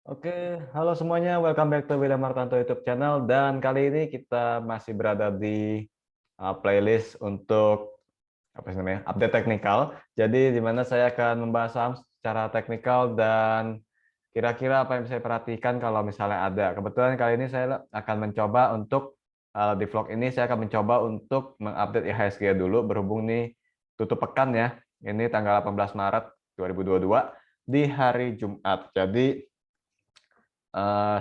Oke, halo semuanya, welcome back to William Martanto YouTube channel. Dan kali ini kita masih berada di playlist untuk apa sih namanya, update teknikal. Jadi di mana saya akan membahas saham secara teknikal dan kira-kira apa yang bisa saya perhatikan kalau misalnya ada. Kebetulan kali ini saya akan mencoba untuk di vlog ini saya akan mencoba untuk mengupdate IHSG dulu berhubung nih tutup pekan ya. Ini tanggal 18 Maret 2022 di hari Jumat. Jadi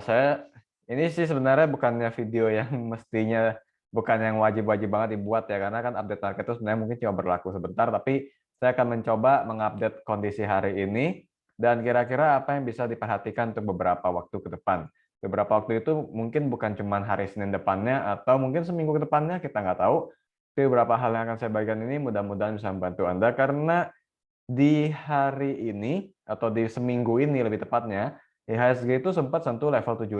saya ini sih sebenarnya bukannya video yang mestinya bukan yang wajib-wajib banget dibuat ya, karena kan update market itu sebenarnya mungkin cuma berlaku sebentar, tapi saya akan mencoba mengupdate kondisi hari ini dan kira-kira apa yang bisa diperhatikan untuk beberapa waktu ke depan. Beberapa waktu itu mungkin bukan cuma hari Senin depannya atau mungkin seminggu ke depannya, kita nggak tahu. Tapi beberapa hal yang akan saya bagikan ini mudah-mudahan bisa membantu Anda karena di hari ini atau di seminggu ini lebih tepatnya, IHSG itu sempat sentuh level 7.000,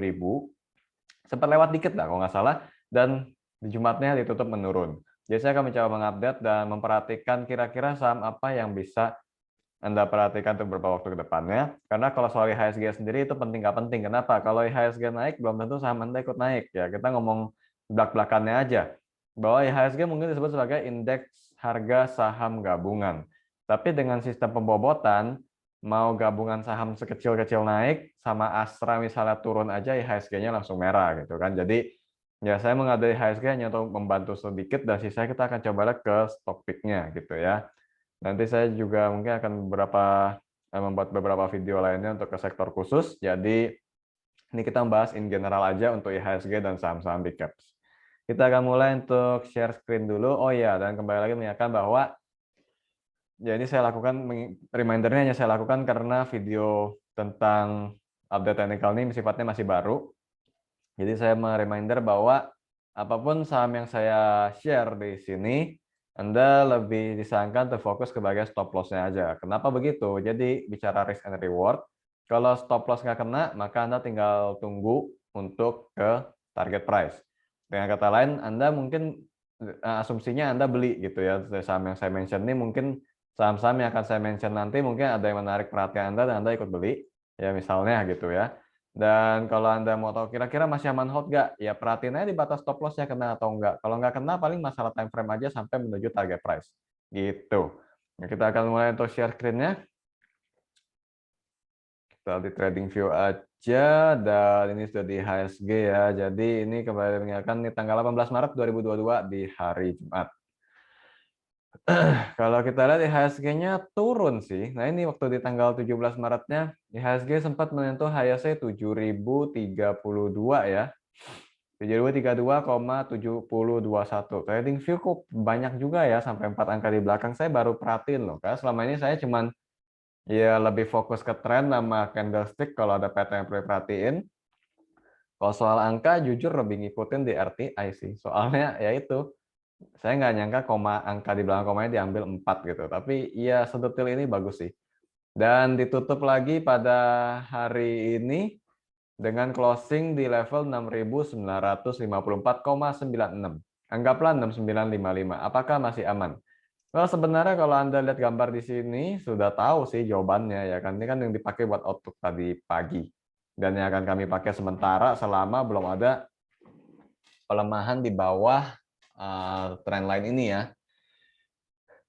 sempat lewat dikit lah kalau nggak salah, dan di Jumatnya ditutup menurun. Jadi saya akan mencoba mengupdate dan memperhatikan kira-kira saham apa yang bisa Anda perhatikan untuk beberapa waktu ke depannya. Karena kalau soal IHSG sendiri itu penting nggak penting. Kenapa? Kalau IHSG naik, belum tentu saham Anda ikut naik. Ya, kita ngomong belak-belakannya aja. Bahwa IHSG mungkin disebut sebagai indeks harga saham gabungan. Tapi dengan sistem pembobotan, mau gabungan saham sekecil-kecil naik, sama Astra misalnya turun aja, IHSG-nya langsung merah gitu kan. Jadi ya saya mengambil IHSG hanya untuk membantu sedikit dan sisanya kita akan coba lihat ke stock pick-nya gitu ya. Nanti saya juga mungkin akan membuat beberapa video lainnya untuk ke sektor khusus. Jadi ini kita membahas in general aja untuk IHSG dan saham-saham big caps. Kita akan mulai untuk share screen dulu. Oh iya, dan kembali lagi mengingatkan bahwa ya ini saya lakukan remindernya hanya saya lakukan karena video tentang update technical ini sifatnya masih baru. Jadi saya reminder bahwa apapun saham yang saya share di sini, Anda lebih disarankan terfokus ke bagian stop loss-nya aja. Kenapa begitu? Jadi bicara risk and reward, kalau stop loss nggak kena, maka Anda tinggal tunggu untuk ke target price. Dengan kata lain, Anda mungkin asumsinya Anda beli gitu ya, saham yang saya mention ini mungkin saham-saham yang akan saya mention nanti mungkin ada yang menarik perhatian Anda dan Anda ikut beli, ya misalnya gitu ya. Dan kalau Anda mau tahu kira-kira masih aman hold nggak, ya perhatiin aja di batas stop loss-nya kena atau enggak. Kalau nggak kena, paling masalah time frame aja sampai menuju target price. Gitu. Nah, kita akan mulai untuk share screen-nya. Kita di trading view aja, dan ini sudah di HSG ya. Jadi ini kembali mengingatkan ini tanggal 18 Maret 2022 di hari Jumat. Kalau kita lihat IHSG-nya turun sih. Nah, ini waktu di tanggal 17 Maretnya, IHSG sempat menyentuh HSG 7.032 ya. 7.032,7021. Trading view kok banyak juga ya, sampai 4 angka di belakang. Saya baru perhatiin loh, karena selama ini saya cuman ya lebih fokus ke tren sama candlestick kalau ada pattern yang perlu perhatiin. Kalau soal angka, jujur lebih ngikutin di RTI sih. Soalnya ya itu, saya nggak nyangka angka di belakang komanya diambil 4 gitu. Tapi ya sedetil ini bagus sih. Dan ditutup lagi pada hari ini dengan closing di level 6.954,96. Anggaplah 6.955. Apakah masih aman? Well, sebenarnya kalau Anda lihat gambar di sini sudah tahu sih jawabannya ya kan. Ini kan yang dipakai buat outlook tadi pagi. Dan yang akan kami pakai sementara selama belum ada pelemahan di bawah trendline ini ya.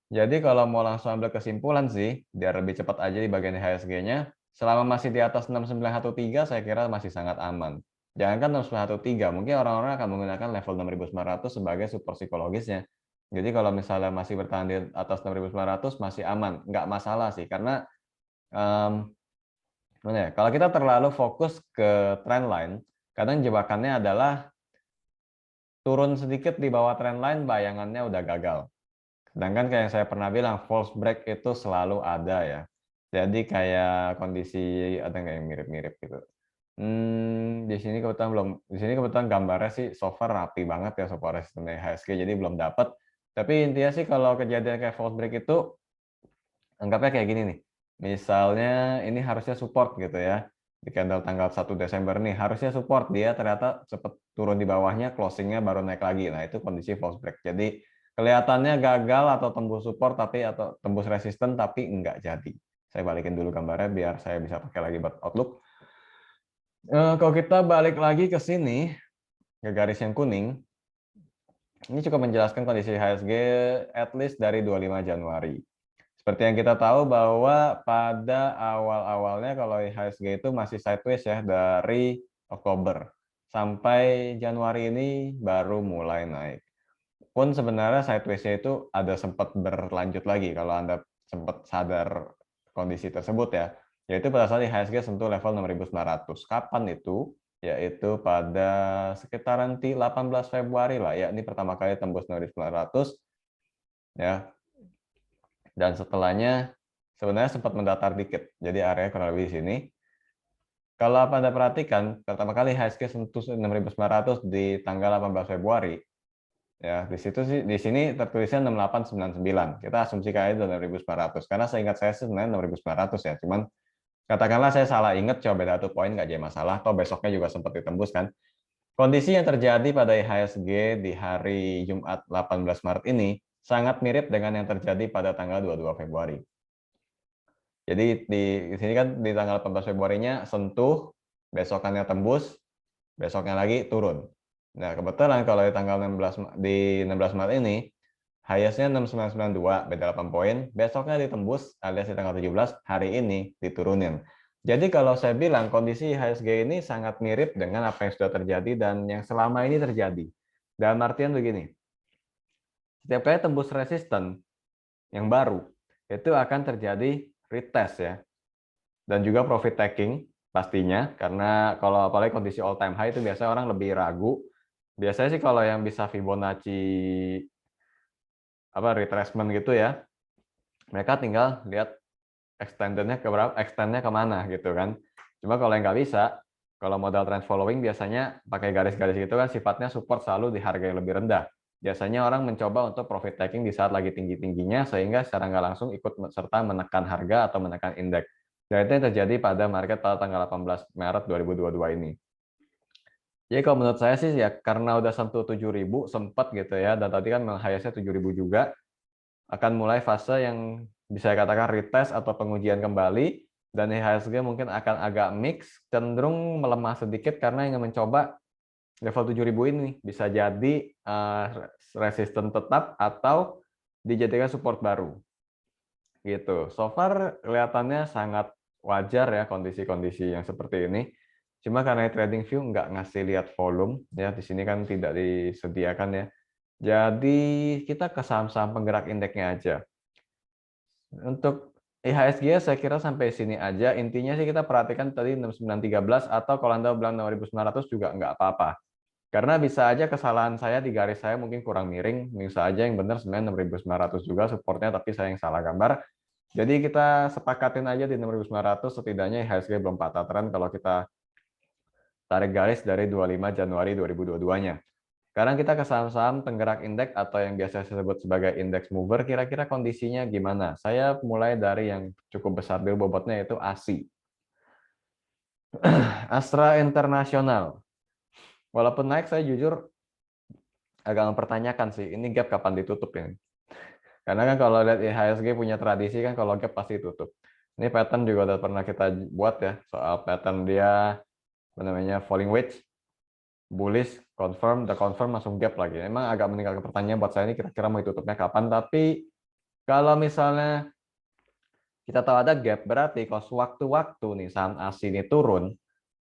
Jadi kalau mau langsung ambil kesimpulan sih, biar lebih cepat aja di bagian IHSG-nya, selama masih di atas 6913 saya kira masih sangat aman. Jangankan 6913, mungkin orang-orang akan menggunakan level 6900 sebagai support psikologisnya. Jadi kalau misalnya masih bertahan di atas 6900 masih aman, nggak masalah sih, karena kalau kita terlalu fokus ke trendline, kadang jebakannya adalah turun sedikit di bawah trendline, bayangannya udah gagal. Sedangkan kayak yang saya pernah bilang, false break itu selalu ada ya. Jadi kayak kondisi ada nggak yang mirip-mirip gitu. Di sini kebetulan belum. Di sini kebetulan gambarnya sih so far rapi banget ya support resistance IHSG, jadi belum dapat. Tapi intinya sih kalau kejadian kayak false break itu anggapnya kayak gini nih. Misalnya ini harusnya support gitu ya. Di candle tanggal 1 Desember nih harusnya support, dia ternyata cepat turun di bawahnya, closingnya baru naik lagi. Nah, itu kondisi false break. Jadi kelihatannya gagal atau tembus support atau tembus resisten tapi enggak jadi. Saya balikin dulu gambarnya biar saya bisa pakai lagi buat outlook. Kalau kita balik lagi ke sini, ke garis yang kuning, ini cukup menjelaskan kondisi IHSG at least dari 25 Januari. Seperti yang kita tahu bahwa pada awal-awalnya kalau IHSG itu masih sideways ya dari Oktober sampai Januari ini baru mulai naik. Pun sebenarnya sideways-nya itu ada sempat berlanjut lagi kalau Anda sempat sadar kondisi tersebut ya. Yaitu pada saat IHSG sentuh level 6.900. Kapan itu? Yaitu pada sekitaran 18 Februari lah ya. Ini pertama kali tembus 6.900 ya. Dan setelahnya sebenarnya sempat mendatar dikit. Jadi area kurang lebih di sini. Kalau Anda perhatikan, pertama kali IHSG sentuh 6.900 di tanggal 18 Februari. Ya, di situ sih, di sini tertulisnya 6899. Kita asumsikan itu 6.900. Karena seingat saya sih sebenarnya 6.900 ya. Cuman katakanlah saya salah ingat, coba beda 1 poin nggak jadi masalah. Toh besoknya juga sempat ditembus kan. Kondisi yang terjadi pada IHSG di hari Jumat 18 Maret ini sangat mirip dengan yang terjadi pada tanggal 22 Februari. Jadi di sini kan di tanggal 18 Februarinya sentuh, besokannya tembus, besoknya lagi turun. Nah, kebetulan kalau di tanggal 16 Maret ini highest-nya 6992, beda 8 poin, besoknya ditembus alias di tanggal 17, hari ini diturunin. Jadi kalau saya bilang kondisi IHSG ini sangat mirip dengan apa yang sudah terjadi dan yang selama ini terjadi. Dalam artian begini, setiap kali tembus resisten yang baru, itu akan terjadi retest ya. Dan juga profit taking pastinya, karena kalau apalagi kondisi all time high itu biasanya orang lebih ragu. Biasanya sih kalau yang bisa Fibonacci retracement gitu ya, mereka tinggal lihat extendednya ke berapa, extendnya kemana gitu kan. Cuma kalau yang nggak bisa, kalau modal trend following biasanya pakai garis-garis gitu kan sifatnya support selalu di harga yang lebih rendah. Biasanya orang mencoba untuk profit taking di saat lagi tinggi-tingginya sehingga secara nggak langsung ikut serta menekan harga atau menekan indeks. Dan itu yang terjadi pada market pada tanggal 18 Maret 2022 ini. Jadi kalau menurut saya sih ya karena udah sentuh 7.000 sempat gitu ya, dan tadi kan highest-nya 7.000 juga, akan mulai fase yang bisa dikatakan retest atau pengujian kembali, dan IHSG mungkin akan agak mix, cenderung melemah sedikit karena ingin mencoba level 7.000 ini. Bisa jadi resisten tetap atau dijadikan support baru. Gitu. So far kelihatannya sangat wajar ya kondisi-kondisi yang seperti ini. Cuma karena trading view nggak ngasih lihat volume ya, di sini kan tidak disediakan ya. Jadi kita ke saham-saham penggerak indeksnya aja. Untuk IHSG saya kira sampai sini aja. Intinya sih kita perhatikan tadi 6913 atau kalau Anda bilang 6.900 juga nggak apa-apa. Karena bisa aja kesalahan saya di garis saya mungkin kurang miring. Bisa aja yang benar sebenarnya 6.900 juga supportnya, tapi saya yang salah gambar. Jadi kita sepakatin aja di 6.900, setidaknya IHSG belum patah tren kalau kita tarik garis dari 25 Januari 2022-nya. Sekarang kita ke saham-saham penggerak indeks atau yang biasa saya sebut sebagai index mover, kira-kira kondisinya gimana? Saya mulai dari yang cukup besar dulu bobotnya, yaitu ASI. Astra International. Walaupun naik, saya jujur agak mempertanyakan sih, ini gap kapan ditutup ya? Karena kan kalau lihat IHSG punya tradisi kan kalau gap pasti tutup. Ini pattern juga udah pernah kita buat ya, soal pattern dia namanya falling wedge, bullish, confirm, the confirm langsung gap lagi. Emang agak meninggalkan pertanyaan buat saya ini kira-kira mau ditutupnya kapan, tapi kalau misalnya kita tahu ada gap, berarti kalau sewaktu-waktu nih saham ASI ini turun,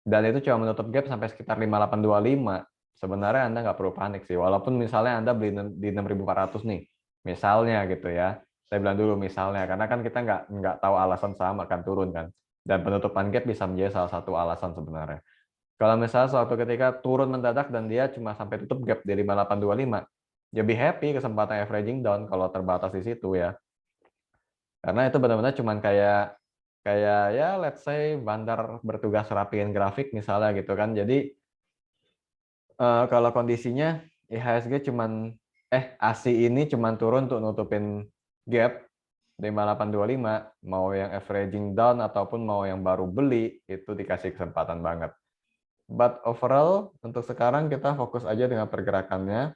dan itu cuma menutup gap sampai sekitar 5825, sebenarnya Anda nggak perlu panik sih. Walaupun misalnya Anda beli di 6.400 nih, misalnya gitu ya. Saya bilang dulu misalnya, karena kan kita nggak tahu alasan saham akan turun kan. Dan penutupan gap bisa menjadi salah satu alasan sebenarnya. Kalau misalnya suatu ketika turun mendadak dan dia cuma sampai tutup gap di 5825, ya be happy kesempatan averaging down kalau terbatas di situ ya. Karena itu benar-benar cuman kayak kayak ya let's say bandar bertugas rapiin grafik misalnya gitu kan. Jadi kalau kondisinya IHSG cuman ASI ini cuman turun untuk nutupin gap 5825, mau yang averaging down ataupun mau yang baru beli itu dikasih kesempatan banget. But overall untuk sekarang kita fokus aja dengan pergerakannya,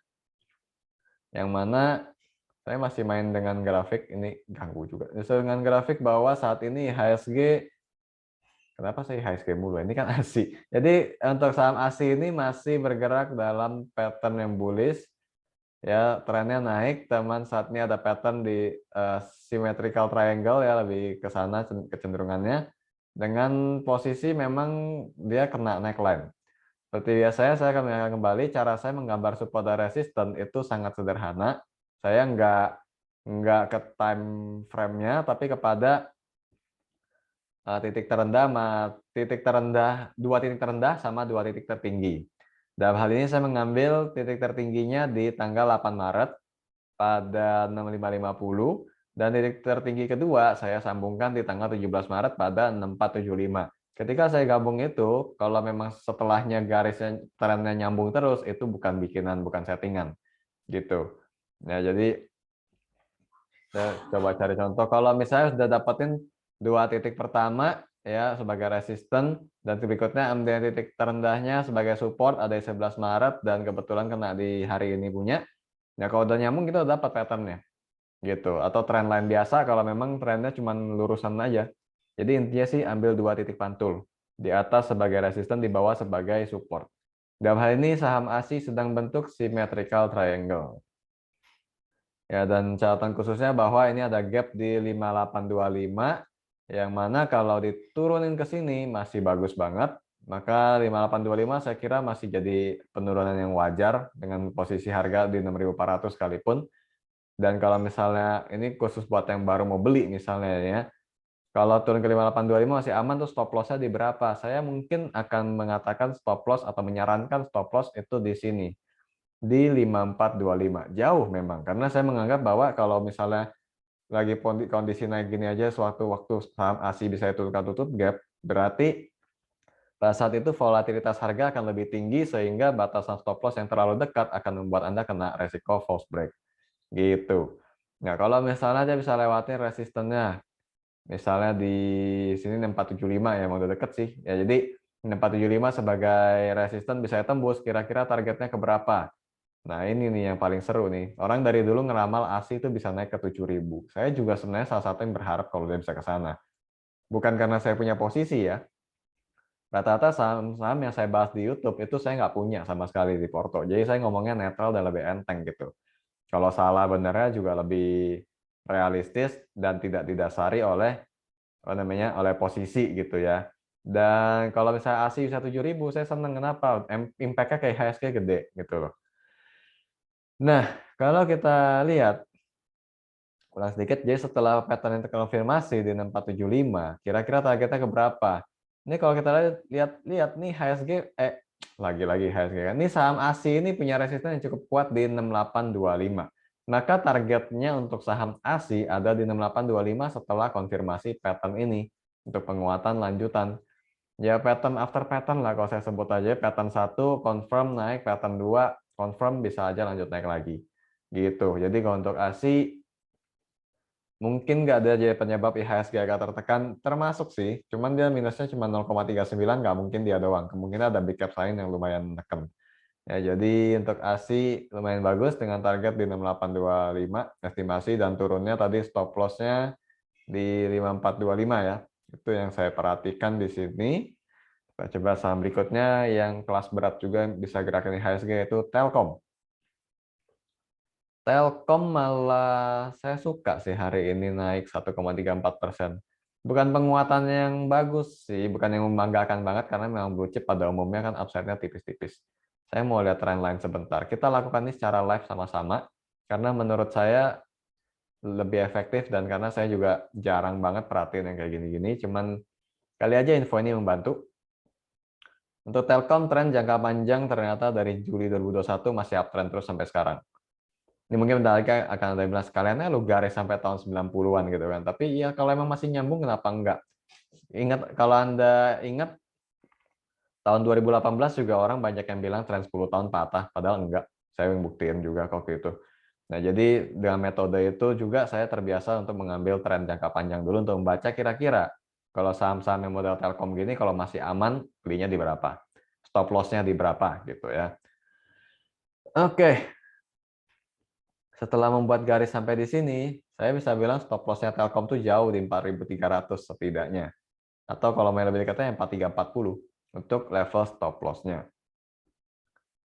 yang mana saya masih main dengan grafik, ini ganggu juga. Dengan grafik bahwa saat ini IHSG Kenapa saya IHSG mulu? Ini kan ASI. Jadi untuk saham ASI ini masih bergerak dalam pattern yang bullish, ya trennya naik, teman saat ini ada pattern di symmetrical triangle ya, lebih ke sana kecenderungannya, dengan posisi memang dia kena neckline. Seperti biasanya saya akan mengingatkan kembali, cara saya menggambar support dan resisten itu sangat sederhana. Saya nggak ke time frame-nya, tapi kepada titik terendah dua titik terendah sama dua titik tertinggi. Dalam hal ini saya mengambil titik tertingginya di tanggal 8 Maret pada 6550 dan titik tertinggi kedua saya sambungkan di tanggal 17 Maret pada 6475. Ketika saya gabung itu, kalau memang setelahnya garisnya trennya nyambung terus, itu bukan bikinan, bukan settingan gitu. Nah, jadi saya coba cari contoh. Kalau misalnya sudah dapetin dua titik pertama ya sebagai resisten dan berikutnya ambil titik terendahnya sebagai support ada di 11 Maret dan kebetulan kena di hari ini punya. Ya kalau udah nyambung kita udah dapat patternnya gitu. Atau tren lain biasa kalau memang trennya cuma lurusan aja. Jadi intinya sih ambil dua titik pantul. Di atas sebagai resisten, di bawah sebagai support. Dalam hal ini saham ASI sedang bentuk symmetrical triangle. Ya, dan catatan khususnya bahwa ini ada gap di 5825 yang mana kalau diturunin ke sini masih bagus banget. Maka 5825 saya kira masih jadi penurunan yang wajar dengan posisi harga di 6400 sekalipun. Dan kalau misalnya ini khusus buat yang baru mau beli misalnya ya. Kalau turun ke 5825 masih aman tuh stop loss-nya di berapa? Saya mungkin akan mengatakan stop loss atau menyarankan stop loss itu di sini di 5425. Jauh memang, karena saya menganggap bahwa kalau misalnya lagi kondisi naik gini aja, suatu waktu saham ASI bisa tutup gap, berarti pada saat itu volatilitas harga akan lebih tinggi sehingga batasan stop loss yang terlalu dekat akan membuat Anda kena resiko false break. Gitu. Nah, kalau misalnya dia bisa lewatin resistennya, misalnya di sini 6475 ya, emang udah deket sih. Ya, jadi 6475 sebagai resisten bisa tembus, kira-kira targetnya ke berapa? Nah, ini nih yang paling seru nih. Orang dari dulu ngeramal ASI itu bisa naik ke 7.000. Saya juga sebenarnya salah satu yang berharap kalau dia bisa ke sana. Bukan karena saya punya posisi ya. Rata-rata saham-saham yang saya bahas di YouTube itu saya nggak punya sama sekali di Porto. Jadi saya ngomongnya netral dan lebih enteng gitu. Kalau salah benernya juga lebih realistis dan tidak didasari oleh apa namanya oleh posisi gitu ya. Dan kalau misalnya ASI bisa 7.000, saya seneng. Kenapa? Impact-nya kayak IHSG gede gitu loh. Nah, kalau kita lihat ulang sedikit, jadi setelah pattern yang terkonfirmasi di 6475, kira-kira targetnya ke berapa? Ini kalau kita lihat nih HSG, lagi-lagi HSG kan. Ini saham ASI ini punya resisten yang cukup kuat di 6825. Maka targetnya untuk saham ASI ada di 6825 setelah konfirmasi pattern ini untuk penguatan lanjutan. Ya pattern after pattern lah kalau saya sebut aja. Pattern 1 confirm naik, pattern 2 confirm bisa aja lanjut naik lagi. Gitu. Jadi kalau untuk ASI mungkin nggak ada jadi penyebab IHSG agak tertekan, termasuk sih, cuman dia minusnya cuma 0,39, nggak mungkin dia doang, kemungkinan ada big cap lain yang lumayan neken. Ya, jadi untuk ASI lumayan bagus dengan target di 6825 estimasi dan turunnya tadi stop loss-nya di 5425 ya. Itu yang saya perhatikan di sini. Kita coba saham berikutnya yang kelas berat juga bisa gerakan IHSG yaitu Telkom. Telkom malah saya suka sih hari ini naik 1,34%. Bukan penguatan yang bagus sih, bukan yang membanggakan banget karena memang blue chip pada umumnya kan upside-nya tipis-tipis. Saya mau lihat tren lain sebentar. Kita lakukan ini secara live sama-sama karena menurut saya lebih efektif dan karena saya juga jarang banget perhatiin yang kayak gini-gini. Cuman kali aja info ini membantu. Untuk Telkom tren jangka panjang ternyata dari Juli 2021 masih uptrend terus sampai sekarang. Ini mungkin bentar lagi akan ada yang bilang sekaliannya lu garis sampai tahun 90-an gitu kan. Tapi ya kalau emang masih nyambung kenapa enggak? Ingat kalau Anda ingat tahun 2018 juga orang banyak yang bilang tren 10 tahun patah, padahal enggak. Saya yang buktiin juga waktu itu. Nah, jadi dengan metode itu juga saya terbiasa untuk mengambil tren jangka panjang dulu untuk membaca kira-kira kalau saham-saham yang model Telkom gini kalau masih aman belinya di berapa? Stop loss-nya di berapa gitu ya. Oke, setelah membuat garis sampai di sini, saya bisa bilang stop loss-nya Telkom tuh jauh di 4.300 setidaknya. Atau kalau mau lebih dekatnya 4340 untuk level stop loss-nya.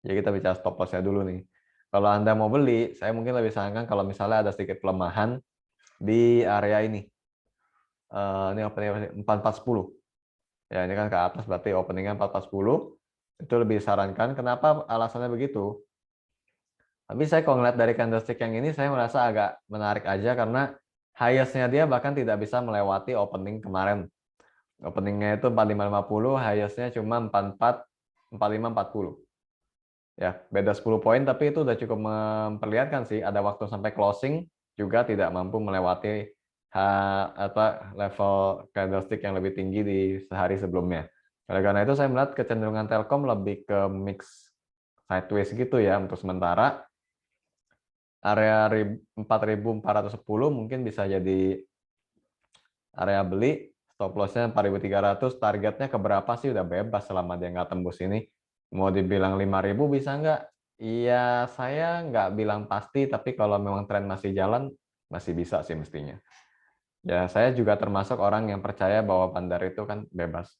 Jadi kita bicara stop loss-nya dulu nih. Kalau Anda mau beli, saya mungkin lebih sarankan kalau misalnya ada sedikit pelemahan di area ini. Ini opening 4410. Ya, ini kan ke atas berarti openingnya 4410. Itu lebih sarankan. Kenapa alasannya begitu? Tapi saya kalau ngeliat dari candlestick yang ini, saya merasa agak menarik aja karena highest-nya dia bahkan tidak bisa melewati opening kemarin. Openingnya itu 4550, highest-nya cuma 44, 4540. Ya, beda 10 poin, tapi itu udah cukup memperlihatkan sih ada waktu sampai closing juga tidak mampu melewati level candlestick yang lebih tinggi di sehari sebelumnya. Oleh karena itu saya melihat kecenderungan Telkom lebih ke mix sideways gitu ya untuk sementara. Area 4410 mungkin bisa jadi area beli, stop loss-nya 4300, targetnya ke berapa sih udah bebas selama dia nggak tembus ini. Mau dibilang 5000 bisa nggak? Iya, saya nggak bilang pasti, tapi kalau memang tren masih jalan, masih bisa sih mestinya. Ya, saya juga termasuk orang yang percaya bahwa bandar itu kan bebas.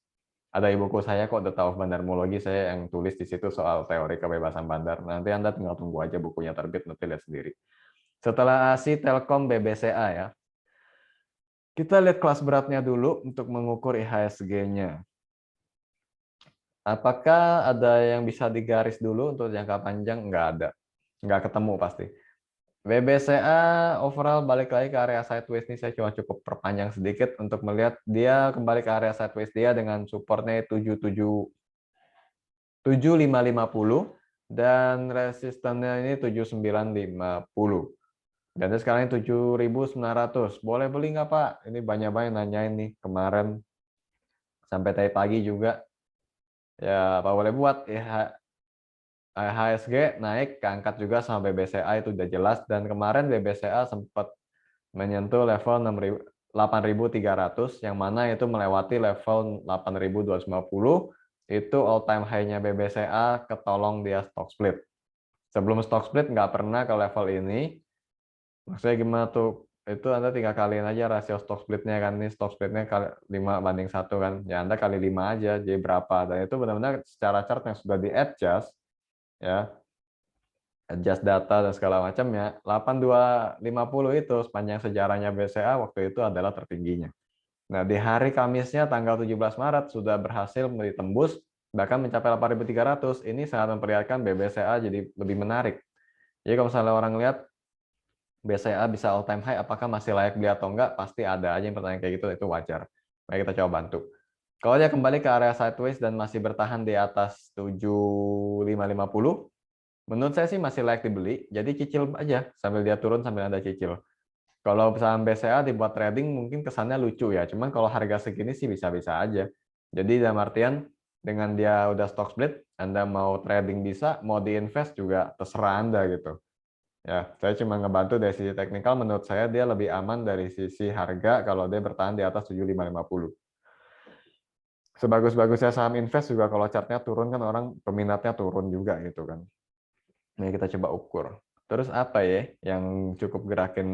Ada buku saya kok, The Tao of Bandarmologi, saya yang tulis di situ soal teori kebebasan bandar. Nanti Anda tinggal tunggu aja bukunya terbit, nanti lihat sendiri. Setelah ASI, Telkom, BBCA ya. Kita lihat kelas beratnya dulu untuk mengukur IHSG-nya. Apakah ada yang bisa digaris dulu untuk jangka panjang? Nggak ada. Nggak ketemu pasti. BBCA overall balik lagi ke area sideways ini, saya cuma cukup perpanjang sedikit untuk melihat dia kembali ke area sideways dia dengan supportnya 7550 dan resistannya ini 7950. Dan sekarang 7.900. Boleh beli nggak Pak? Ini banyak-banyak nanyain nih kemarin sampai tadi pagi juga. Ya, Pak boleh buat HSG naik keangkat juga sama BBCA itu udah jelas, dan kemarin BBCA sempat menyentuh level 8.300 yang mana itu melewati level 8.250. Itu all time high-nya BBCA ketolong dia stock split. Sebelum stock split nggak pernah ke level ini. Maksudnya gimana tuh? Itu Anda tinggal kaliin aja rasio stock splitnya kan. Ini stock splitnya 5:1 kan. Ya Anda kali 5 aja, jadi berapa. Dan itu benar-benar secara chart yang sudah di-adjust, ya, adjust data dan segala macamnya, 8250 itu sepanjang sejarahnya BCA waktu itu adalah tertingginya. Nah, di hari Kamisnya tanggal 17 Maret sudah berhasil ditembus bahkan mencapai 8.300. Ini sangat memperlihatkan BBCA jadi lebih menarik. Jadi kalau misalnya orang lihat BCA bisa all time high, apakah masih layak beli atau enggak? Pasti ada aja yang pertanyaan kayak gitu, itu wajar. Mari kita coba bantu. Kalau dia kembali ke area sideways dan masih bertahan di atas 7550, menurut saya sih masih layak dibeli. Jadi cicil aja sambil dia turun sambil Anda cicil. Kalau saham BCA dibuat trading mungkin kesannya lucu ya, cuman kalau harga segini sih bisa-bisa aja. Jadi dalam artian dengan dia udah stock split, Anda mau trading bisa, mau diinvest juga terserah Anda gitu. Ya, saya cuma ngebantu dari sisi teknikal, menurut saya dia lebih aman dari sisi harga kalau dia bertahan di atas 7550. Sebagus-bagusnya saham invest juga kalau chartnya turun kan orang peminatnya turun juga gitu kan. Nah, kita coba ukur. Terus apa ya yang cukup gerakin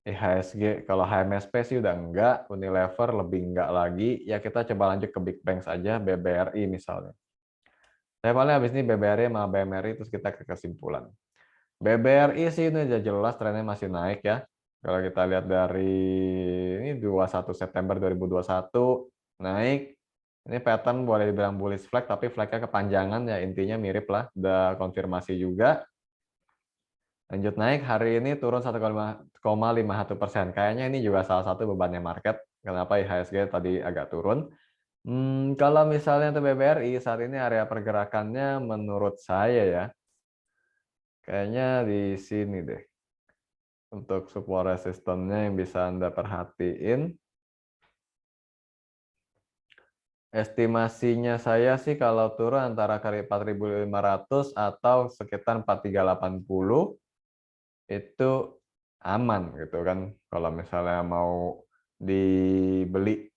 IHSG? Kalau HMSP sih udah enggak, Unilever lebih enggak lagi. Ya kita coba lanjut ke Big Banks aja, BBRI misalnya. Saya paling habis ini BBRI sama BMRI terus kita ke kesimpulan. BBRI sih ini udah jelas trennya masih naik ya. Kalau kita lihat dari ini 21 September 2021 naik. Ini pattern boleh dibilang bullish flag tapi flagnya kepanjangan ya, intinya mirip lah. Udah konfirmasi juga. Lanjut naik, hari ini turun 1,51%. Kayaknya ini juga salah satu bebannya market. Kenapa IHSG tadi agak turun. Kalau misalnya untuk BBRI saat ini area pergerakannya menurut saya ya, kayaknya di sini deh. Untuk support resistennya yang bisa Anda perhatiin. Estimasinya saya sih kalau turun antara kali 4.500 atau sekitar 4.380 itu aman gitu kan. Kalau misalnya mau dibeli.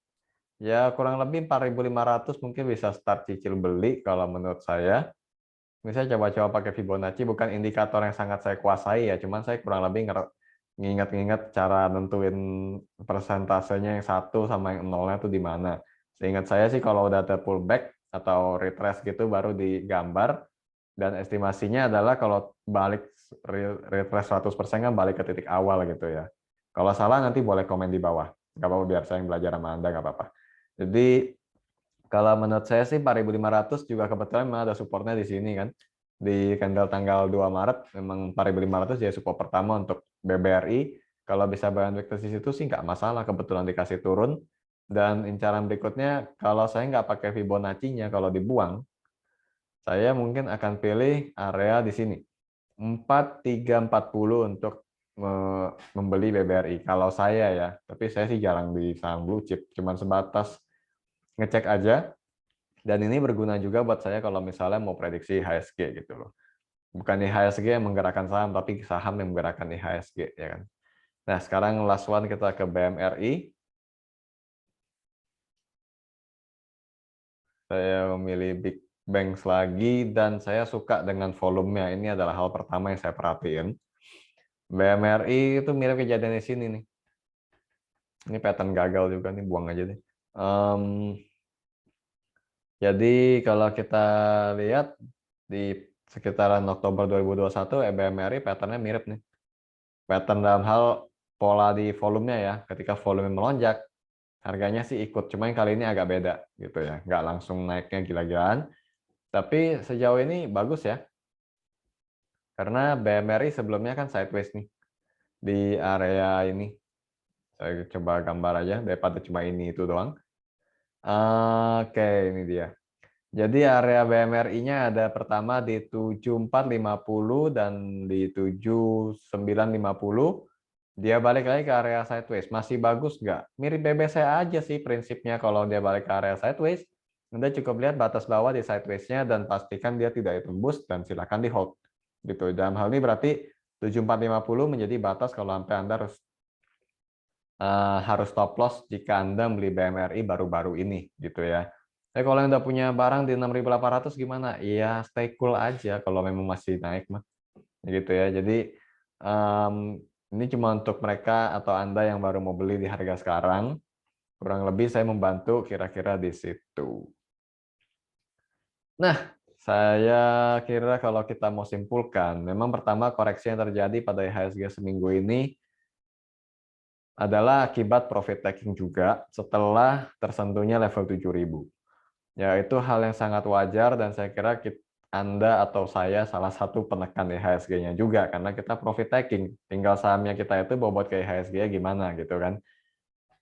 Ya kurang lebih 4.500 mungkin bisa start cicil beli kalau menurut saya. Misalnya coba-coba pakai Fibonacci, bukan indikator yang sangat saya kuasai ya, cuman saya kurang lebih ngingat-ngingat cara nentuin persentasenya yang 1 sama yang 0-nya tuh di mana. Seingat saya sih kalau udah ada pullback atau retrace gitu baru digambar, dan estimasinya adalah kalau balik retrace 100% kan balik ke titik awal gitu ya. Kalau salah nanti boleh komen di bawah, nggak apa-apa, biar saya yang belajar sama Anda, nggak apa-apa. Jadi kalau menurut saya sih 4.500 juga kebetulan memang ada supportnya di sini kan. Di candle tanggal 2 Maret memang 4.500 jadi support pertama untuk BBRI. Kalau bisa buy and weakness di situ sih nggak masalah, kebetulan dikasih turun. Dan incaran berikutnya, kalau saya nggak pakai Fibonacci-nya, kalau dibuang, saya mungkin akan pilih area di sini. 4340 untuk membeli BBRI. Kalau saya ya, tapi saya sih jarang di saham blue chip, cuman sebatas ngecek aja. Dan ini berguna juga buat saya kalau misalnya mau prediksi IHSG gitu loh. Bukan IHSG yang menggerakkan saham, tapi saham yang menggerakkan IHSG, ya kan. Nah, sekarang last one kita ke BMRI. Saya memilih Big Banks lagi, dan saya suka dengan volumenya. Ini adalah hal pertama yang saya perhatiin. BMRI itu mirip kejadian di sini nih. Ini pattern gagal juga nih, buang aja deh. Jadi kalau kita lihat di sekitaran Oktober 2021, BMRI patternnya mirip nih. Pattern dalam hal pola di volumenya ya. Ketika volume melonjak, harganya sih ikut. Cuma yang kali ini agak beda gitu ya. Nggak langsung naiknya gila-gilaan. Tapi sejauh ini bagus ya. Karena BMRI sebelumnya kan sideways nih. Di area ini. Saya coba gambar aja daripada cuma ini itu doang. Oke, ini dia. Jadi area BMRI-nya ada pertama di 7450 dan di 7950. Dia balik lagi ke area sideways. Masih bagus nggak? Mirip BBC aja sih prinsipnya kalau dia balik ke area sideways. Anda cukup lihat batas bawah di sideways-nya dan pastikan dia tidak tembus dan silakan di hold. Gitu. Dalam hal ini berarti 7450 menjadi batas kalau sampai Anda harus stop loss jika Anda beli BMRI baru-baru ini gitu ya. Tapi kalau yang udah punya barang di 6.800 gimana? Iya, stay cool aja kalau memang masih naik mah. Gitu ya. Jadi ini cuma untuk mereka atau Anda yang baru mau beli di harga sekarang. Kurang lebih saya membantu kira-kira di situ. Nah, saya kira kalau kita mau simpulkan, memang pertama koreksi yang terjadi pada IHSG seminggu ini adalah akibat profit taking juga setelah tersentuhnya level 7.000. Ya, itu hal yang sangat wajar dan saya kira Anda atau saya salah satu penekan IHSG-nya juga karena kita profit taking. Tinggal sahamnya kita itu bobot ke IHSG gimana gitu kan.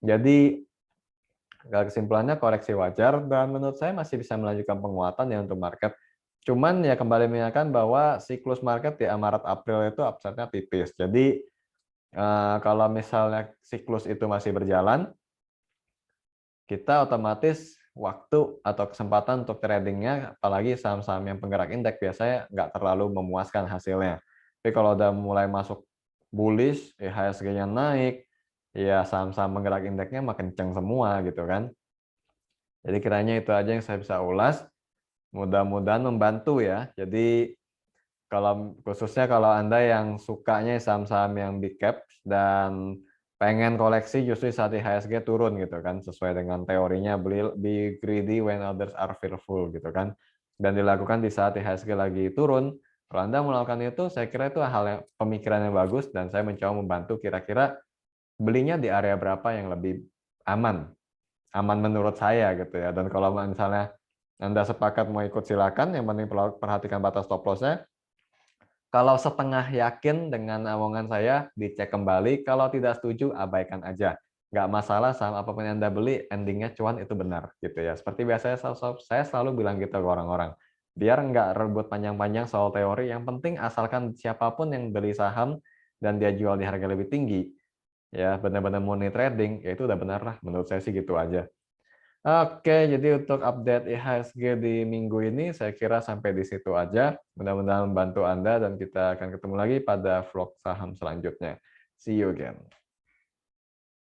Jadi kesimpulannya koreksi wajar dan menurut saya masih bisa melanjutkan penguatan ya untuk market. Cuman ya kembali mengingatkan bahwa siklus market di Maret April itu upside-nya tipis. Jadi kalau misalnya siklus itu masih berjalan, kita otomatis waktu atau kesempatan untuk tradingnya, apalagi saham-saham yang penggerak indeks biasanya nggak terlalu memuaskan hasilnya. Tapi kalau udah mulai masuk bullish, IHSG-nya naik, ya saham-saham penggerak indeksnya makin kenceng semua gitu kan. Jadi kiranya itu aja yang saya bisa ulas. Mudah-mudahan membantu ya. Jadi kalau khususnya kalau Anda yang sukanya saham-saham yang big cap dan pengen koleksi justru saat IHSG turun gitu kan, sesuai dengan teorinya be greedy when others are fearful gitu kan. Dan dilakukan di saat IHSG lagi turun. Kalau Anda melakukan itu, saya kira itu hal yang pemikiran yang bagus dan saya mencoba membantu kira-kira belinya di area berapa yang lebih aman. Aman menurut saya gitu ya. Dan kalau misalnya Anda sepakat mau ikut silakan, yang penting perhatikan batas stop loss-nya. Kalau setengah yakin dengan omongan saya, dicek kembali. Kalau tidak setuju, abaikan aja. Nggak masalah saham apapun yang Anda beli, endingnya cuan itu benar. Gitu ya. Seperti biasanya saya selalu bilang gitu ke orang-orang. Biar nggak rebut panjang-panjang soal teori, yang penting asalkan siapapun yang beli saham dan dia jual di harga lebih tinggi, ya benar-benar murni trading, ya itu udah benar lah. Menurut saya sih gitu aja. Oke, jadi untuk update IHSG di minggu ini saya kira sampai di situ aja. Mudah-mudahan membantu Anda dan kita akan ketemu lagi pada vlog saham selanjutnya. See you again.